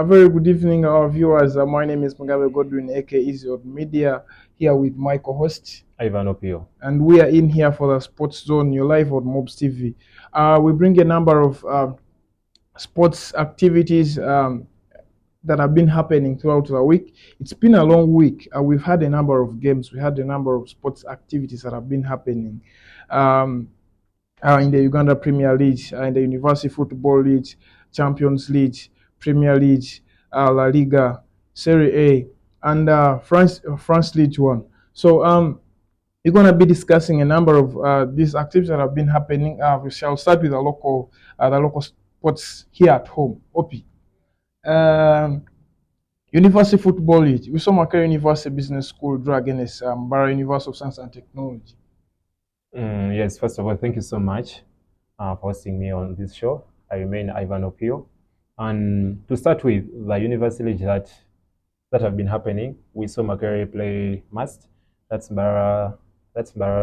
A very good evening, our viewers. My name is Mugabe Godwin, aka Easy Media, here with my co-host Ivan Opio. and we are in here for the Sports Zone. You're live on MUBS TV. We bring a number of sports activities that have been happening throughout the week. It's been a long week. We've had a number of games. We had a number of sports activities that have been happening. Um, in the Uganda Premier League, in the University Football League, Champions League, Premier League, La Liga, Serie A, and France League One. So we're going to be discussing a number of these activities that have been happening. We shall start with the local sports here at home. OPI. Um, University Football League. We saw Makere University Business School draw against Bara University of Science and Technology. Yes, first of all, thank you so much for hosting me on this show. I remain Ivan Opio. And to start with, the university that have been happening, we saw Makere play MUST. That's Bara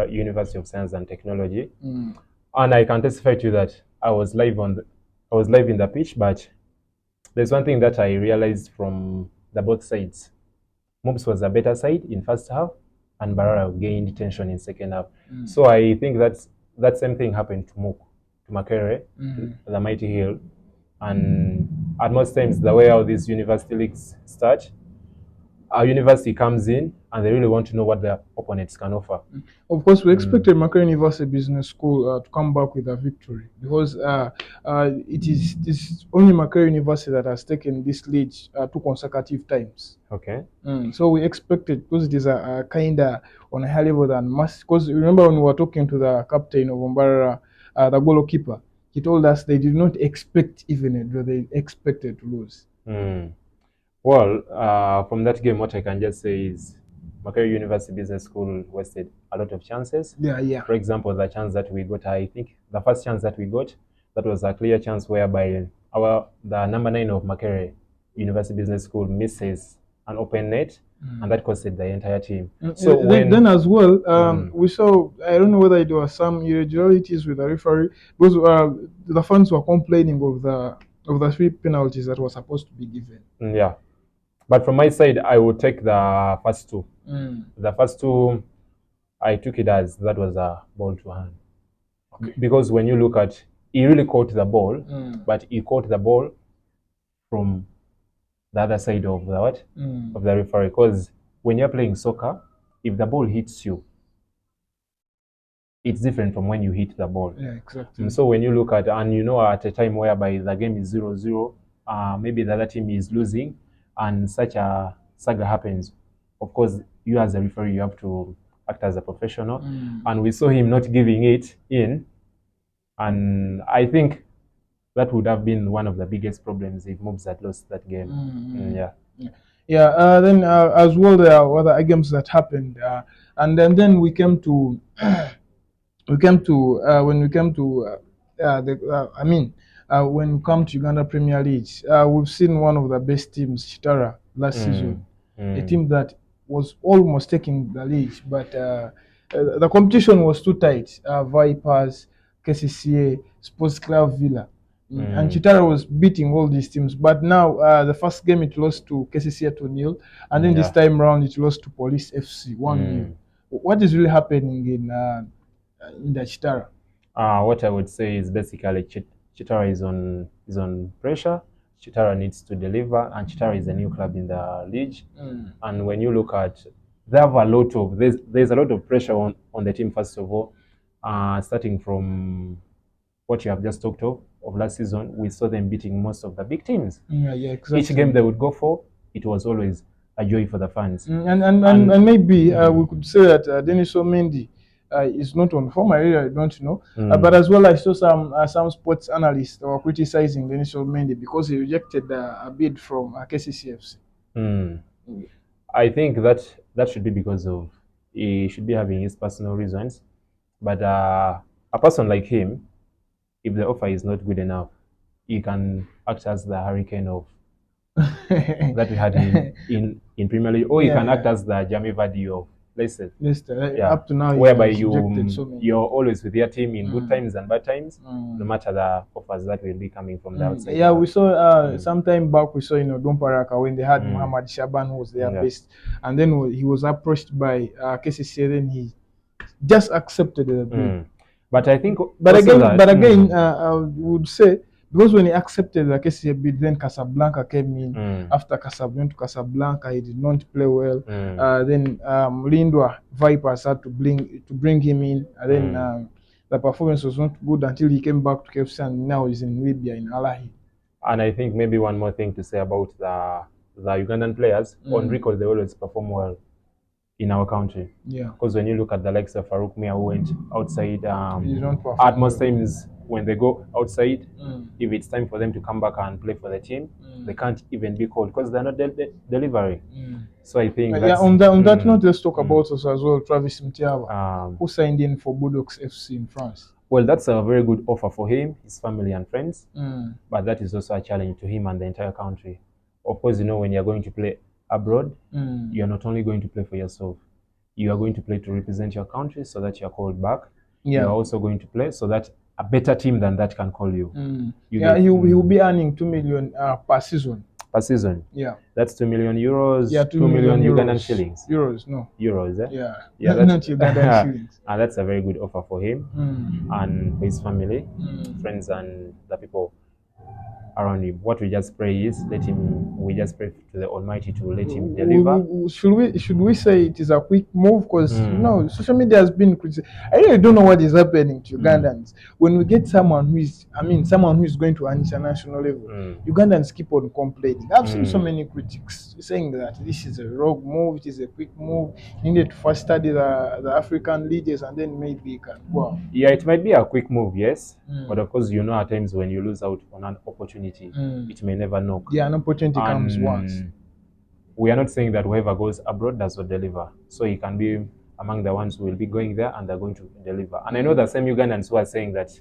University of Science and Technology. And I can testify to you that I was live in the pitch, but there's one thing that I realized from the both sides. MUBS was a better side in first half, and Barara gained tension in second half. So I think that same thing happened to Makere, the Mighty Hill. And at most times, the way how these university leagues start, a university comes in and they really want to know what their opponents can offer. Of course, we expected Makere University Business School to come back with a victory because it is this only Makere University that has taken this lead 2 consecutive times. Okay. So we expected, because it is a kind of on a higher level than MUST. Because remember when we were talking to the captain of Umbara, the goalkeeper, he told us they did not expect even a draw; they expected to lose. Well, from that game, what I can just say is Makere University Business School wasted a lot of chances. Yeah. For example, the chance that we got, I think the first chance that we got, that was a clear chance whereby the number 9 of Makere University Business School misses an open net, and that costed the entire team. So then as well, we saw, I don't know whether it was some irregularities with the referee, because the fans were complaining of the 3 penalties that were supposed to be given. Yeah. But from my side, I would take the first 2. The first 2, I took it as that was a ball to hand. Okay. Because when you look at, he really caught the ball, but he caught the ball from the other side of the of the referee. Because when you're playing soccer, if the ball hits you, it's different from when you hit the ball. Yeah, exactly. And so when you look at, and at a time whereby the game is 0-0, maybe the other team is losing, and such a saga happens, of course, you as a referee, you have to act as a professional. And we saw him not giving it in. And I think that would have been one of the biggest problems if MUBS had lost that game. Yeah. Then as well, there are other games that happened. And then we came to, when we come to Uganda Premier League, we've seen one of the best teams, Chitara, last season. A team that was almost taking the lead, but the competition was too tight. Vipers, KCCA, Sports Club Villa. And Chitara was beating all these teams. But now, the first game it lost to KCCA 2-0, and then this time round it lost to Police FC 1-0. What is really happening in the Chitara? What I would say is basically Chitara is on pressure. Chitara needs to deliver, and Chitara is a new club in the league. And when you look at, there's a lot of pressure on the team. First of all, starting from what you have just talked of last season, we saw them beating most of the big teams. Yeah, exactly. Each game they would go for, it was always a joy for the fans. And maybe we could say that Dennis Omendi is not on form. I don't know. But as well, I saw some sports analysts were criticizing Dennis Omendi because he rejected a bid from KCCFC. I think that should be because of, he should be having his personal reasons. But a person like him, if the offer is not good enough, he can act as the hurricane of that we had in Premier League, or he can act as the Jamie Vardy of Leicester. Leicester. Yeah. Up to now, he Whereby has rejected so many. you're always with your team in good times and bad times, no matter the offers that will be coming from the outside. Yeah, we saw some time back. We saw Domparaka when they had Muhammad Shaban, who was their best, and then he was approached by KCC. Then he just accepted the bid. But I think, but again, I would say, because when he accepted the KCA bid, then Casablanca came in. After Casablanca, to Casablanca, he did not play well. Then Lindwa Vipers had to bring him in, and then the performance was not good until he came back to KFC, and now he's in Libya in Al Ahly. And I think maybe one more thing to say about the Ugandan players, on record they always perform well in our country. Yeah. Because when you look at the likes of Farouk Mia, who went outside, at most times when they go outside, if it's time for them to come back and play for the team, they can't even be called because they're not delivering. So I think on that note, let's talk about us as well, Travis Mtiaba, who signed in for Bordeaux FC in France. Well, that's a very good offer for him, his family and friends, but that is also a challenge to him and the entire country. Of course, when you're going to play abroad, you're not only going to play for yourself, you are going to play to represent your country so that you're called back. Yeah. You're also going to play so that a better team than that can call you. He will be earning 2 million per season. Per season? Yeah. That's 2 million euros, yeah, 2 million Ugandan shillings. Euros, no. Euros, eh? Yeah, that's not Ugandan shillings. And that's a very good offer for him and for his family, friends, and the people around him. What we just pray is we just pray to the Almighty to let him deliver. Should we say it is a quick move? Because social media has been criticized. I really don't know what is happening to Ugandans. When we get someone who is going to an international level, Ugandans keep on complaining. I've seen so many critics saying that this is a rogue move, it is a quick move. You need to first study the African leaders and then maybe you can go out. Yeah, it might be a quick move, yes. But of course, at times when you lose out on an opportunity, it may never knock. Yeah, an opportunity comes once. We are not saying that whoever goes abroad does not deliver. So he can be among the ones who will be going there and they're going to deliver. And I know the same Ugandans who are saying that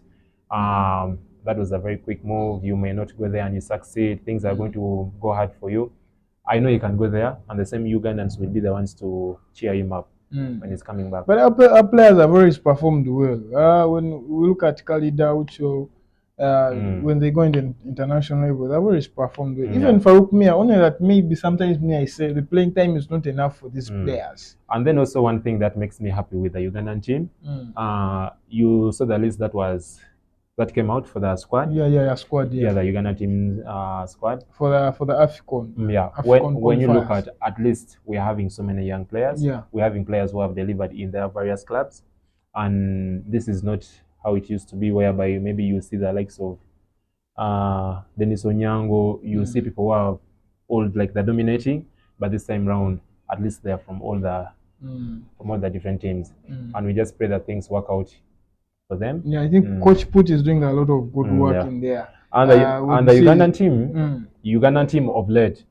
that was a very quick move. You may not go there and you succeed. Things are going to go hard for you. I know you can go there, and the same Ugandans will be the ones to cheer him up when he's coming back. But our players have always performed well. When we look at Khalida, Ucho, when they go in the international level, they've always performed well. Even Farouk Mia, only that maybe sometimes I say the playing time is not enough for these players. And then also one thing that makes me happy with the Ugandan team, you saw the list that came out for the squad. Squad. Yeah, the Uganda team squad for the AFCON. Yeah, AFCON when you look at least we are having so many young players. Yeah, we're having players who have delivered in their various clubs, and this is not how it used to be, whereby maybe you see the likes of Dennis Onyango. You see people who are old, like they're dominating, but this time round, at least they're from all the different teams, and we just pray that things work out for them. Yeah, I think Coach Put is doing a lot of good work in there. And the Ugandan team of late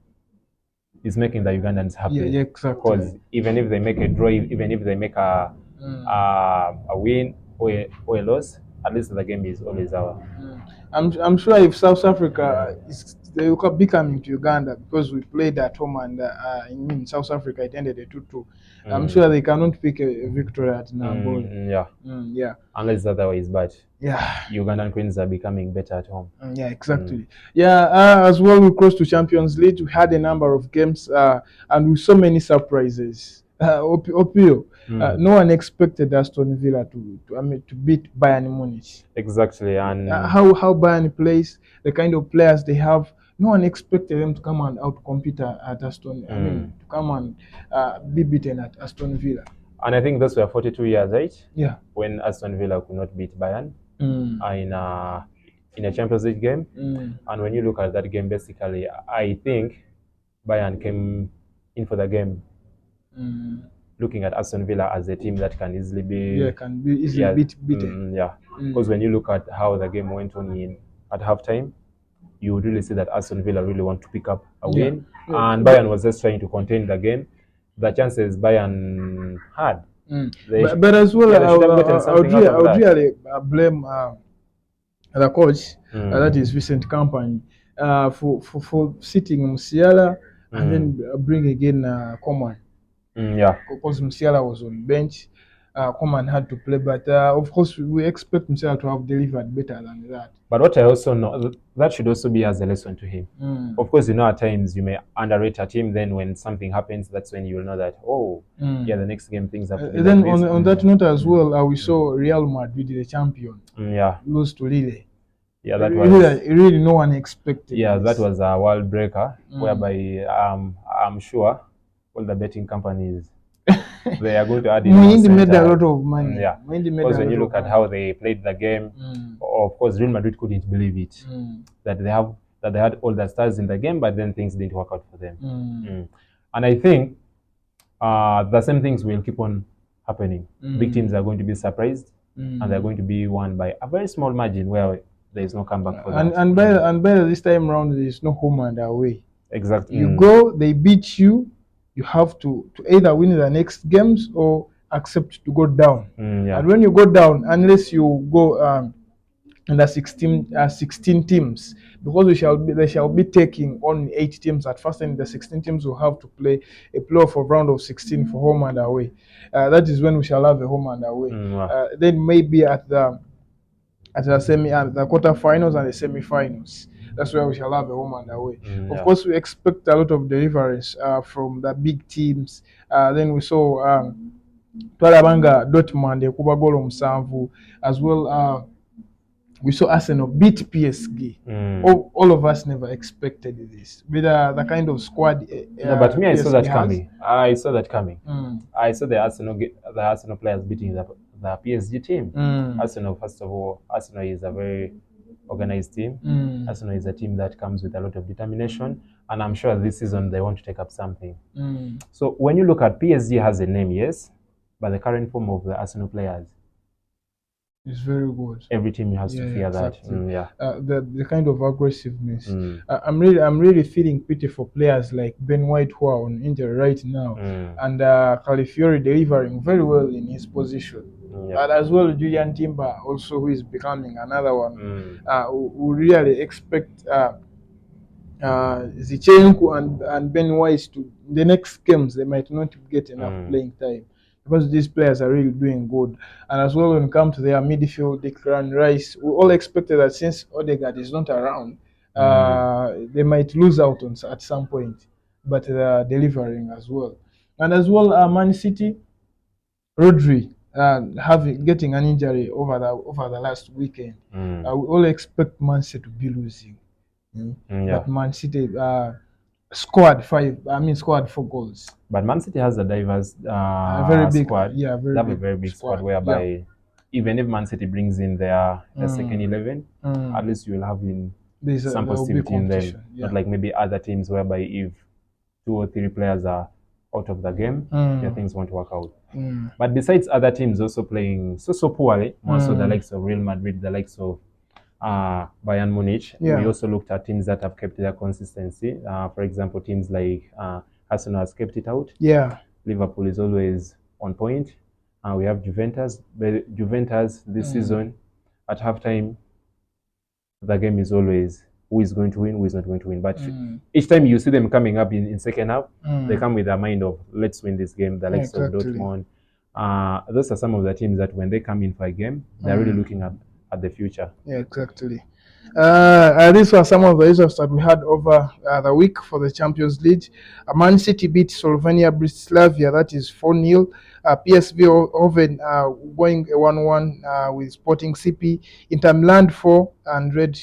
is making the Ugandans happy. Yeah, exactly. Because even if they make a draw, even if they make a win or a loss, at least the game is always ours. I'm sure if South Africa they will be coming to Uganda, because we played at home and in South Africa it ended a 2-2. I'm sure they cannot pick a victory at Namboli. Yeah. Unless otherwise, but yeah, Ugandan Queens are becoming better at home. Yeah, exactly. Yeah, as well, we crossed to Champions League. We had a number of games and with so many surprises. Opio, no one expected Aston Villa to beat Bayern Munich. Exactly, and how Bayern plays, the kind of players they have. No one expected them to come and outcompete at Aston. To come and be beaten at Aston Villa. And I think those were 42 years, right? Yeah. When Aston Villa could not beat Bayern in a Champions League game. And when you look at that game, basically, I think Bayern came in for the game looking at Aston Villa as a team that can easily be beaten. Because when you look at how the game went on at halftime, you would really see that Aston Villa really want to pick up a win. And Bayern was just trying to contain the game. The chances Bayern had. But as well, I would really blame the coach, that is Vincent Kompany, for sitting Musiala and then bring again Coman. Yeah. because Musiala was on bench. Coman had to play, but of course we expect Musiala to have delivered better than that. But what I also know, that should also be as a lesson to him. Of course, at times you may underrate a team. Then when something happens, that's when you will know that, yeah, the next game things have to be Then like this. on that note as well, we saw Real Madrid, the champion, Yeah. lose to Lille. Yeah, that was really no one expected. Yeah, this. that was a world breaker, whereby I'm sure all the betting companies they are going to add in Muindi made a lot of money. Yeah, because when you look at how they played the game, of course, Real Madrid couldn't believe it that they had all the stars in the game, but then things didn't work out for them. And I think the same things will keep on happening. Big teams are going to be surprised, and they're going to be won by a very small margin where there is no comeback for that. And by this time round, there is no home and away. Exactly. You go, they beat you. You have to either win the next games or accept to go down. Yeah. And when you go down, unless you go under 16 teams, because they shall be taking only 8 teams at first, and the 16 teams will have to play a playoff of round of 16 for home and away. That is when we shall have a home and away. Wow. Then maybe at the the quarterfinals and the semi-finals. That's where we shall have a home and away. Of course, we expect a lot of deliveries from the big teams. Then we saw Twarabanga Dortmund ekuba goal omusanvu as well. We saw Arsenal beat PSG. All of us never expected this. With the kind of squad. No, but me, I saw that coming. I saw that coming. I saw the Arsenal players beating the PSG team. Arsenal, first of all, Arsenal is a very organized team. Arsenal is a team that comes with a lot of determination, and I'm sure this season they want to take up something. So when you look at PSG has a name, yes, but the current form of the Arsenal players is very good. Every team has to fear exactly. That. The kind of aggressiveness. I'm really feeling pity for players like Ben White who are on injury right now, and Calafiori delivering very well in his position. And as well, Julian Timber also, who is becoming another one. Who really expect Zichenko and Ben White to the next games. They might not get enough playing time, because these players are really doing good. And as well, when it comes to their midfield, Declan Rice, we all expected that since Odegaard is not around, they might lose out on at some point, but they are delivering as well. And as well, Man City, Rodri getting an injury over the last weekend. We all expect Man City to be losing, but Man City scored 4 goals. But Man City has a diverse very big squad. Yeah, they have a very big squad whereby even if Man City brings in their second 11, at least you will have some positivity in them. Not like maybe other teams whereby if 2 or 3 players are out of the game, things won't work out. But besides other teams also playing so poorly, also the likes of Real Madrid, the likes of Bayern Munich, we also looked at teams that have kept their consistency. For example, teams like Arsenal has kept it out. Liverpool is always on point. We have Juventus. But Juventus this season, at halftime, the game is always who is going to win, who is not going to win. But each time you see them coming up in second half, they come with a mind of let's win this game. The likes of Dortmund. Those are some of the teams that when they come in for a game, they're really looking at the future. Yeah, exactly. These were some of the results that we had over the week for the Champions League. Man City beat Slovenia Bratislava, that is 4-0. PSV Oven going 1-1 with Sporting CP. Inter Milan 4 and Red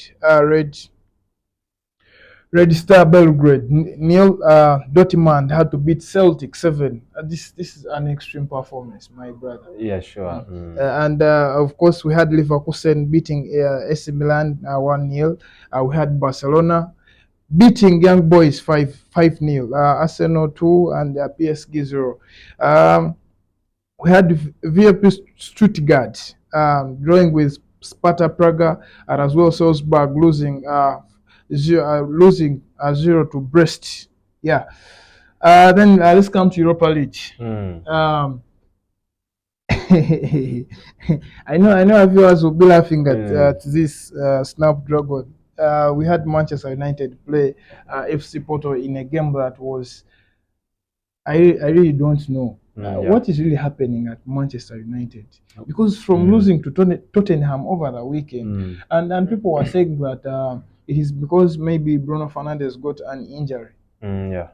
Star Belgrade 0. Dortmund had to beat Celtic 7. This is an extreme performance, my brother. Yeah, sure. And of course, we had Leverkusen beating AC Milan 1-0. We had Barcelona beating Young Boys 5-0. Arsenal 2 and PSG 0. We had VfB Stuttgart drawing with Sparta Praga, and as well Salzburg losing 0 to Brest. Then let's come to Europa League. I know our viewers will be laughing at this Snapdragon. We had Manchester United play FC Porto in a game that was I really don't know Yeah. what is really happening at Manchester United, because from Mm. losing to Tottenham over the weekend, Mm. and people were saying that it is because maybe Bruno Fernandes got an injury. Yeah.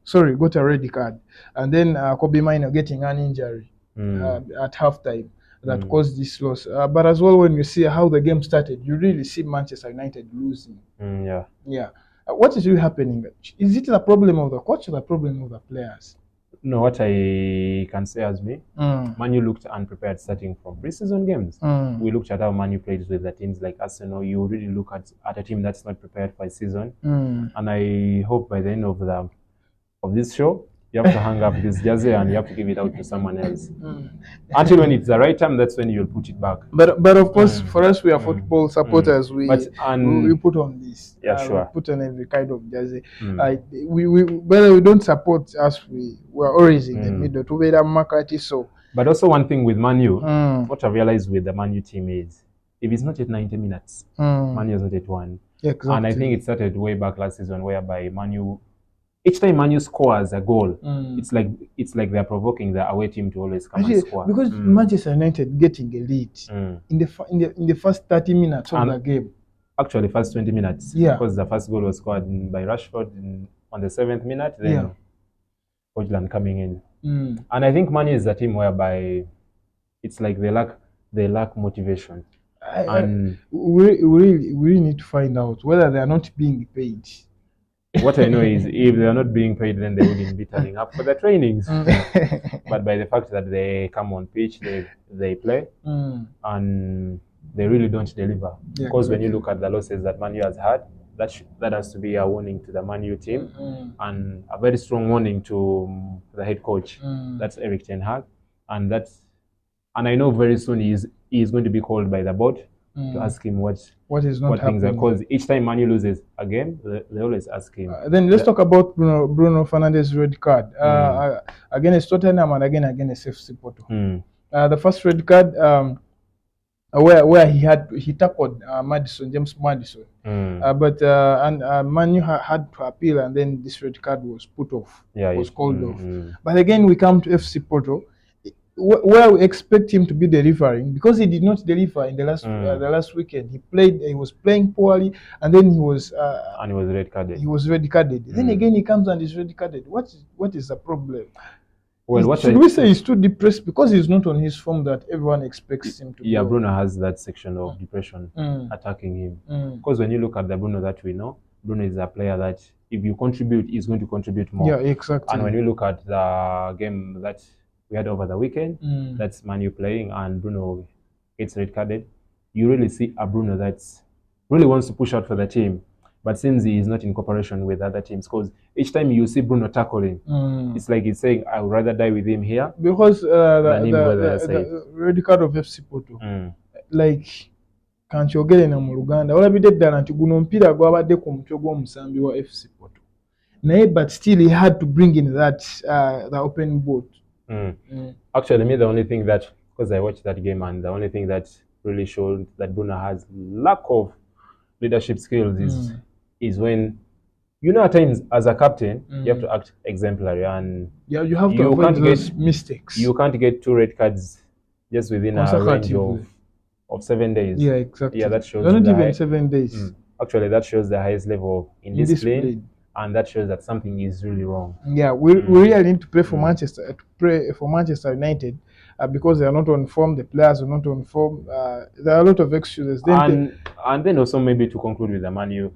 Sorry, got a red card, and then Kobe Mino getting an injury at halftime that caused this loss. But as well, when you see how the game started, you really see Manchester United losing. Yeah. Yeah. What is really happening? Is it the problem of the coach or the problem of the players? No, what I can say as me, Manu looked unprepared starting from preseason games. We looked at how Manu played with the teams like Arsenal. You really look at a team that's not prepared for a season. And I hope by the end of this show, you have to hang up this jersey and you have to give it out to someone else. Until when it's the right time, that's when you'll put it back. But of course, for us, we are football supporters. We put on this. Yeah, sure. We put on every kind of jersey. Whether we don't support us, we're always in the middle. To be the market, so. But also one thing with Manu, what I realized with the Manu team is, if it's not at 90 minutes, Manu is not at one. Exactly. And I think it started way back last season, whereby Manu, each time Manu scores a goal, it's like they're provoking the away team to always come and score. Because Manchester United getting a lead in the first 30 minutes of the game. Actually, first 20 minutes. Yeah. Because the first goal was scored by Rashford on the 7th minute, then Hojland coming in. And I think Manu is a team whereby it's like they lack motivation. And we really need to find out whether they are not being paid. What I know is if they are not being paid, then they wouldn't be turning up for the trainings. But by the fact that they come on pitch, they play, and they really don't deliver. Because when you look at the losses that Manu has had, that has to be a warning to the Manu team, and a very strong warning to the head coach. That's Erik ten Hag, and I know very soon he is going to be called by the board to ask him what things are. Because each time Manu loses a game, they always ask him. Then let's talk about Bruno Fernandes' red card against Tottenham and against FC Porto. The first red card where he tackled James Maddison, but Manu had to appeal, and then this red card was put off. Was called off. But again, we come to FC Porto, where we expect him to be delivering, because he did not deliver in the last weekend. He was playing poorly, and then he was red carded. He was red carded. Then again he comes and is red carded. What is the problem? Well, should we say he's too depressed because he's not on his form that everyone expects him to? Yeah, Bruno has that section of depression attacking him. Because when you look at the Bruno that we know, Bruno is a player that if you contribute, he's going to contribute more. Yeah, exactly. And when you look at the game that we had over the weekend, that's Manu playing and Bruno gets red carded, you really see a Bruno that really wants to push out for the team. But since he is not in cooperation with other teams, because each time you see Bruno tackling, it's like he's saying, I would rather die with him here. Because the red card of FC Porto, like, can't you get in a Muluganda? All I did that and to go on Peter go about the Musambi or FC Porto. Nay, but still he had to bring in that the open boat. Actually, me, the only thing that, because I watched that game, and the only thing that really showed that Bruno has lack of leadership skills is when, you know, at times as a captain, you have to act exemplary, and you have to avoid those mistakes. You can't get 2 red cards just within a range of 7 days. Yeah, exactly. Yeah, that shows not even 7 days. Actually, that shows the highest level of indiscipline, and that shows that something is really wrong. Yeah, we really need to pray for Manchester United, because they are not on form. The players are not on form. There are a lot of excuses. And then also maybe to conclude with the Manu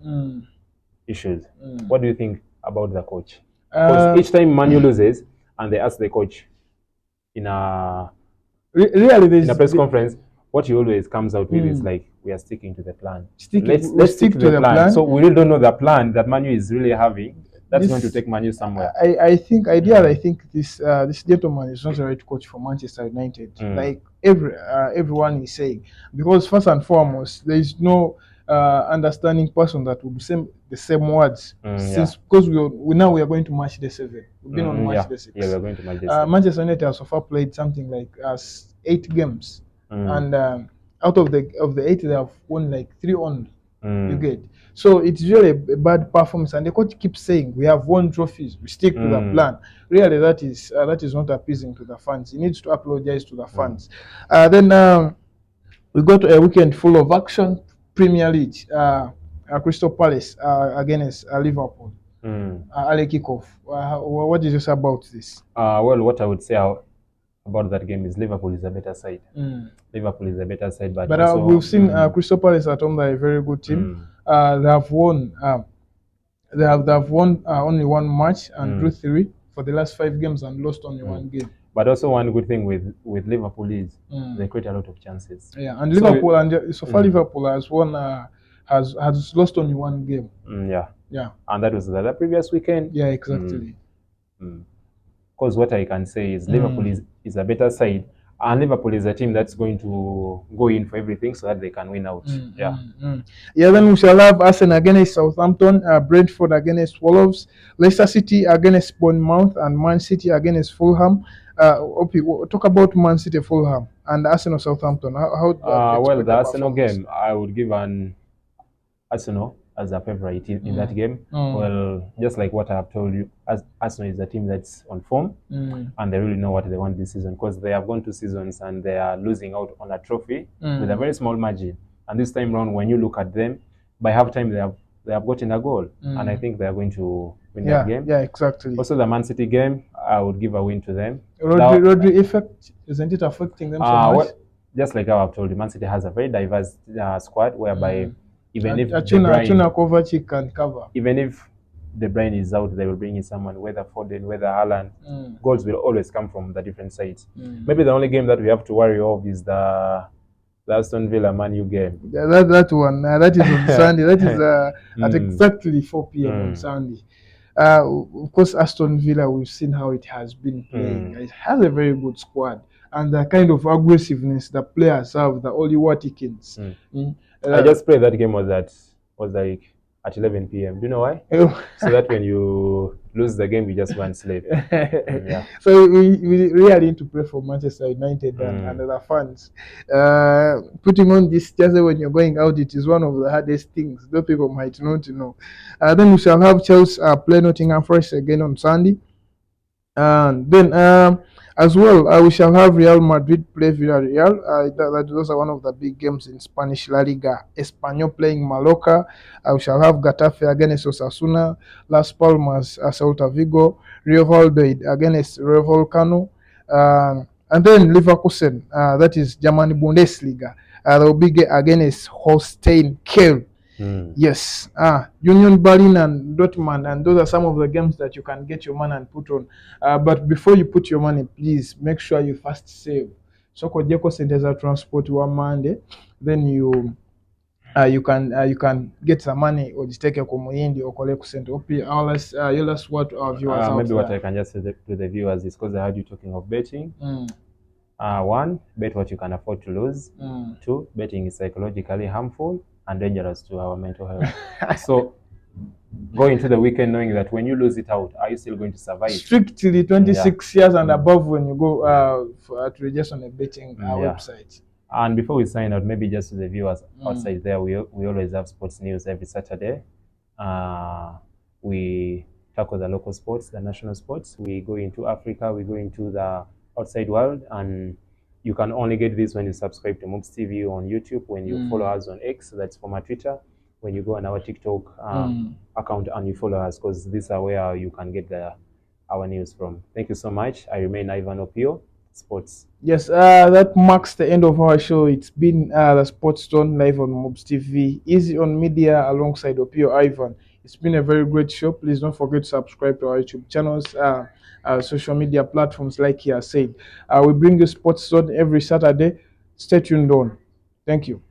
issues. What do you think about the coach? Because each time Manu loses, and they ask the coach in a press conference, what he always comes out with is like, we are sticking to the plan. Let's stick to the plan. So we really don't know the plan that Manu is really having. That's going to take Manu somewhere. I think this gentleman is not the right coach for Manchester United. Like everyone is saying, because first and foremost, there is no understanding person that would say the same words. Because we are going to match the 7. We've been on match the 6. Yeah, we're going to match the 6. Manchester United has so far played something like 8 games, and out of the 8, they have won like 3 only. You get. So it's really a bad performance, and the coach keeps saying we have won trophies, we stick to the plan. Really, that is not appeasing to the fans. He needs to apologize to the fans. Then we got a weekend full of action. Premier League, Crystal Palace against Liverpool. Early kickoff. What did you say about this? Well, what I would say about that game is Liverpool is a better side. Liverpool is a better side, but also, we've seen Crystal Palace at home. They're a very good team. They have won. They have won only one match and drew 3 for the last 5 games and lost only 1 game. But also one good thing with Liverpool is they create a lot of chances. Yeah, and Liverpool and so far Liverpool has won has lost only 1 game. Yeah, and that was the previous weekend. Yeah, exactly. Because what I can say is Liverpool is a better side, and Liverpool is a team that's going to go in for everything so that they can win out. Yeah, then we shall have Arsenal against Southampton, Brentford against Wolves, Leicester City against Bournemouth, and Man City against Fulham. Talk about Man City, Fulham, and Arsenal, Southampton. Well, the Arsenal game, I would give an Arsenal as a favorite in that game. Well, just like what I have told you, as Arsenal is a team that's on form and they really know what they want this season, because they have gone 2 seasons and they are losing out on a trophy with a very small margin. And this time round, when you look at them, by halftime they have gotten a goal, and I think they are going to win that game. Yeah, exactly. Also, the Man City game, I would give a win to them. Rodri effect, isn't it affecting them so much? Well, just like how I've told you, Man City has a very diverse squad, whereby even if Kovacic can cover. Even if De Bruyne is out, they will bring in someone, whether Foden, whether Haaland. Goals will always come from the different sides. Maybe the only game that we have to worry of is the Aston Villa Man U game. Yeah, that one. That is on Sunday. That is at exactly 4 p.m. on Sunday. Of course, Aston Villa, we've seen how it has been playing. It has a very good squad, and the kind of aggressiveness the players have, the Oli Watkins. I just pray that game was like at 11 p.m. Do you know why? So that when you lose the game, you just go and sleep. Yeah. So we really need to pray for Manchester United and the fans. Putting on this jersey when you're going out, it is one of the hardest things. Those people might not know. Then we shall have Chelsea play Nottingham Forest again on Sunday. And then as well, we shall have Real Madrid play Villarreal. Those are one of the big games in Spanish La Liga. Espanyol playing Mallorca. We shall have Getafe against Osasuna. Las Palmas, Celta Vigo. Rio Valladolid against Rayo Vallecano. And then Leverkusen, that is German Bundesliga. They will be against Holstein Kiel. Yes, Union Berlin and Dortmund, and those are some of the games that you can get your money and put on. But before you put your money, please make sure you first save. So kojeko sente za transport wa Monday, then you can get some money or just take a kumuyindi or collect sente. You last what our viewers out maybe there. What I can just say to the viewers is, because I heard you talking of betting. 1, bet what you can afford to lose. 2, betting is psychologically harmful and dangerous to our mental health. So go into the weekend knowing that when you lose it out, are you still going to survive? Strictly 26 years and above when you go to register on a betting website. And before we sign out, maybe just to the viewers outside there, we always have sports news every Saturday. We tackle the local sports, the national sports. We go into Africa, we go into the outside world, and you can only get this when you subscribe to MUBS TV on YouTube, when you follow us on X, that's former Twitter, when you go on our TikTok account and you follow us, because these are where you can get our news from. Thank you so much. I remain Ivan Opio, Sports. Yes, that marks the end of our show. It's been the Sports Zone live on MUBS TV, easy on media alongside Opio Ivan. It's been a very great show. Please don't forget to subscribe to our YouTube channels, social media platforms, like he has said. We bring you Sports Zone every Saturday. Stay tuned on. Thank you.